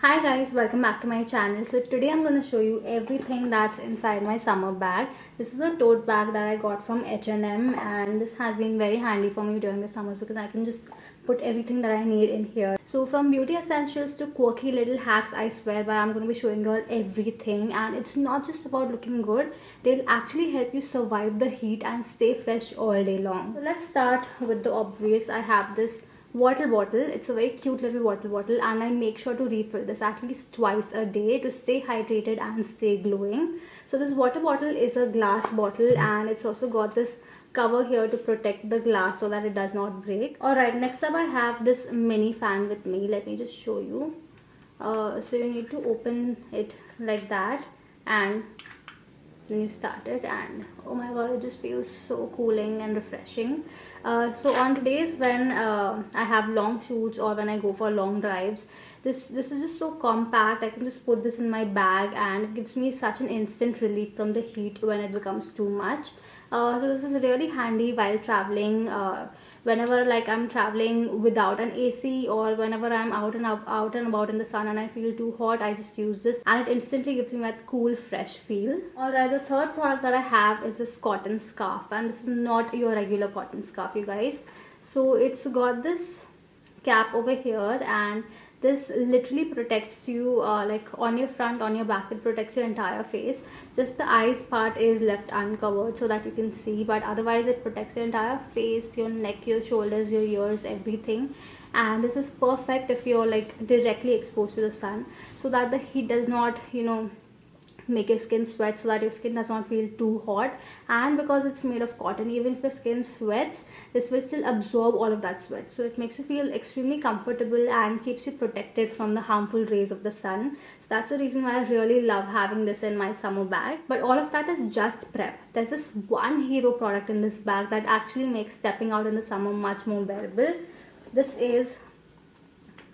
Hi guys, welcome back to my channel. So today I'm going to show you everything that's inside my summer bag. This is a tote bag that I got from H&M and this has been very handy for me during the summers because I can just put everything that I need in here. So from beauty essentials to quirky little hacks, I swear by, I'm going to be showing you all everything, and it's not just about looking good. They'll actually help you survive the heat and stay fresh all day long. So let's start with the obvious. I have this water bottle. It's a very cute little water bottle, and I make sure to refill this at least twice a day to stay hydrated and stay glowing. So this water bottle is a glass bottle, and it's also got this cover here to protect the glass so that it does not break. Alright, next up I have this mini fan with me. Let me just show you. So you need to open it like that, and then you start it, and oh my god, it just feels so cooling and refreshing. So on days when I have long shoots or when I go for long drives, this is just so compact. I can just put this in my bag and it gives me such an instant relief from the heat when it becomes too much. So this is really handy while traveling, whenever like I'm traveling without an AC, or whenever I'm out and about in the sun and I feel too hot, I just use this and it instantly gives me that cool fresh feel. Alright, the third product that I have is this cotton scarf, and this is not your regular cotton scarf, you guys. So it's got this cap over here, and this literally protects you like on your front, on your back. It protects your entire face. Just the eyes part is left uncovered so that you can see, but otherwise it protects your entire face, your neck, your shoulders, your ears, everything. And this is perfect if you're like directly exposed to the sun, so that the heat does not, make your skin sweat, so that your skin does not feel too hot. And because it's made of cotton, even if your skin sweats, this will still absorb all of that sweat, so it makes you feel extremely comfortable and keeps you protected from the harmful rays of the sun. So that's the reason why I really love having this in my summer bag. But all of that is just prep. There's this one hero product in this bag that actually makes stepping out in the summer much more bearable. This is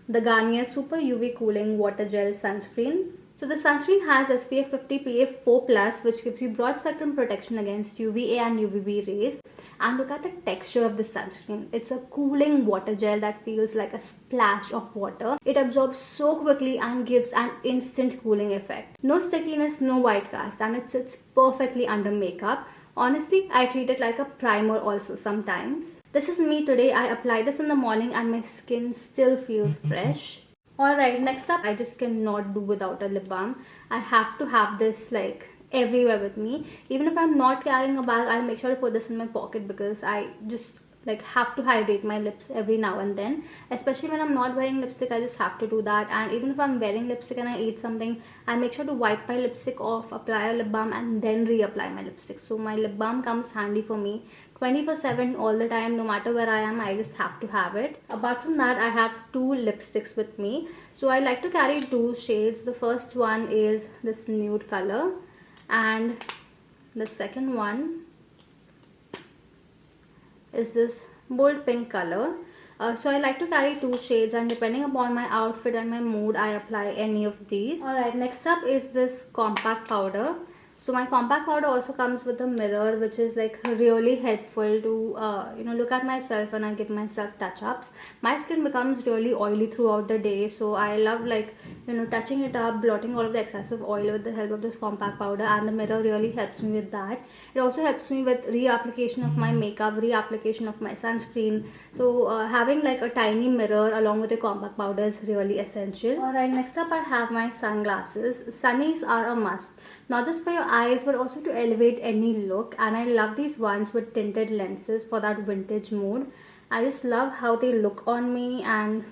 the Garnier Super UV Cooling Watergel Sunscreen. So the sunscreen has SPF 50 PA 4+, which gives you broad spectrum protection against UVA and UVB rays. And look at the texture of the sunscreen. It's a cooling water gel that feels like a splash of water. It absorbs so quickly and gives an instant cooling effect. No stickiness, no white cast, and it sits perfectly under makeup. Honestly, I treat it like a primer also sometimes. This is me today. I apply this in the morning and my skin still feels fresh. Alright, next up, I just cannot do without a lip balm. I have to have this like everywhere with me. Even if I'm not carrying a bag, I'll make sure to put this in my pocket because I just like have to hydrate my lips every now and then. Especially when I'm not wearing lipstick, I just have to do that. And even if I'm wearing lipstick and I eat something, I make sure to wipe my lipstick off, apply a lip balm, and then reapply my lipstick. So my lip balm comes handy for me 24/7 all the time. No matter where I am, I just have to have it. Apart from that, I have two lipsticks with me. So I like to carry two shades. The first one is this nude color, and the second one is this bold pink color. So I like to carry two shades, and depending upon my outfit and my mood, I apply any of these. Alright, next up is this compact powder. So my compact powder also comes with a mirror, which is like really helpful to look at myself when I give myself touch-ups. My skin becomes really oily throughout the day, so I love like touching it up, blotting all of the excessive oil with the help of this compact powder, and the mirror really helps me with that. It also helps me with reapplication of my makeup, reapplication of my sunscreen. So having like a tiny mirror along with the compact powder is really essential. Alright, next up I have my sunglasses. Sunnies are a must, not just for your eyes but also to elevate any look, and I love these ones with tinted lenses for that vintage mood. I just love how they look on me, and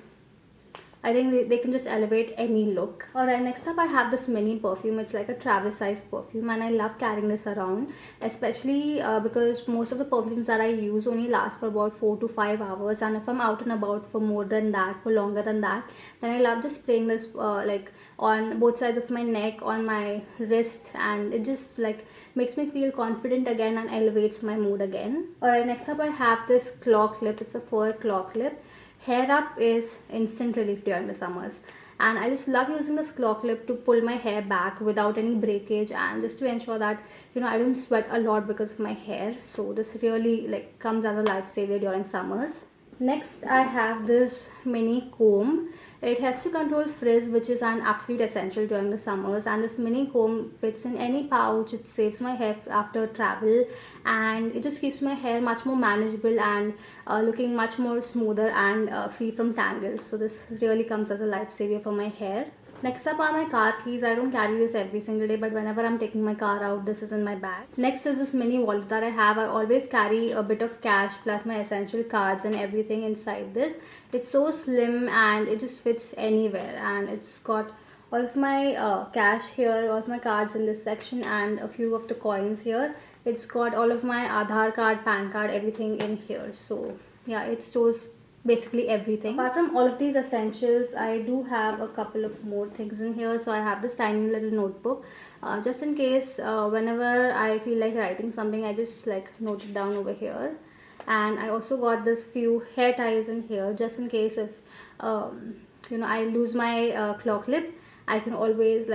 I think they can just elevate any look. Alright, next up I have this mini perfume. It's like a travel size perfume, and I love carrying this around, especially because most of the perfumes that I use only last for about 4 to 5 hours, and if I'm out and about for more than that, for longer than that, then I love just spraying this like on both sides of my neck, on my wrist, and it just like makes me feel confident again and elevates my mood again. Alright, next up I have this claw clip. It's a fur claw clip. Hair up is instant relief during the summers, and I just love using this claw clip to pull my hair back without any breakage, and just to ensure that I don't sweat a lot because of my hair. So this really like comes as a lifesaver during summers. Next, I have this mini comb. It helps to control frizz, which is an absolute essential during the summers. And this mini comb fits in any pouch. It saves my hair after travel, and it just keeps my hair much more manageable and looking much more smoother and free from tangles. So this really comes as a lifesaver for my hair. Next up are my car keys. I don't carry this every single day, but whenever I'm taking my car out, this is in my bag. Next is this mini wallet that I have. I always carry a bit of cash plus my essential cards and everything inside this. It's so slim and it just fits anywhere, and it's got all of my cash here, all of my cards in this section, and a few of the coins here. It's got all of my Aadhaar card, PAN card, everything in here. So yeah, it stores basically everything. Apart from all of these essentials, I do have a couple of more things in here. So I have this tiny little notebook, just in case whenever I feel like writing something, I just like note it down over here. And I also got this few hair ties in here, just in case if I lose my claw clip, I can always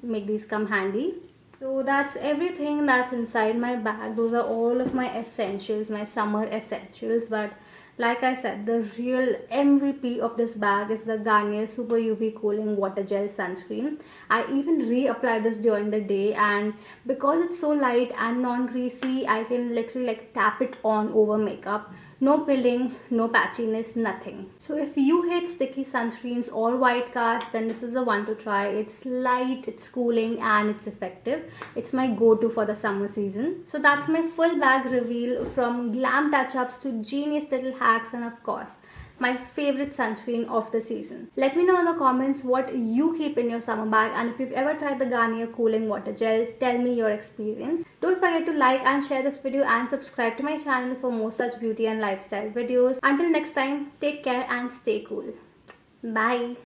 make these come handy. So that's everything that's inside my bag. Those are all of my essentials, my summer essentials. But like I said, the real MVP of this bag is the Garnier Super UV Cooling Water Gel Sunscreen. I even reapplied this during the day, and because it's so light and non-greasy, I can literally like tap it on over makeup. No pilling, no patchiness, nothing. So if you hate sticky sunscreens or white cast, then this is the one to try. It's light, it's cooling, and it's effective. It's my go-to for the summer season. So that's my full bag reveal, from glam touch-ups to genius little hacks, and of course, my favorite sunscreen of the season. Let me know in the comments what you keep in your summer bag, and if you've ever tried the Garnier Cooling Water Gel, tell me your experience. Don't forget to like and share this video and subscribe to my channel for more such beauty and lifestyle videos. Until next time, take care and stay cool. Bye.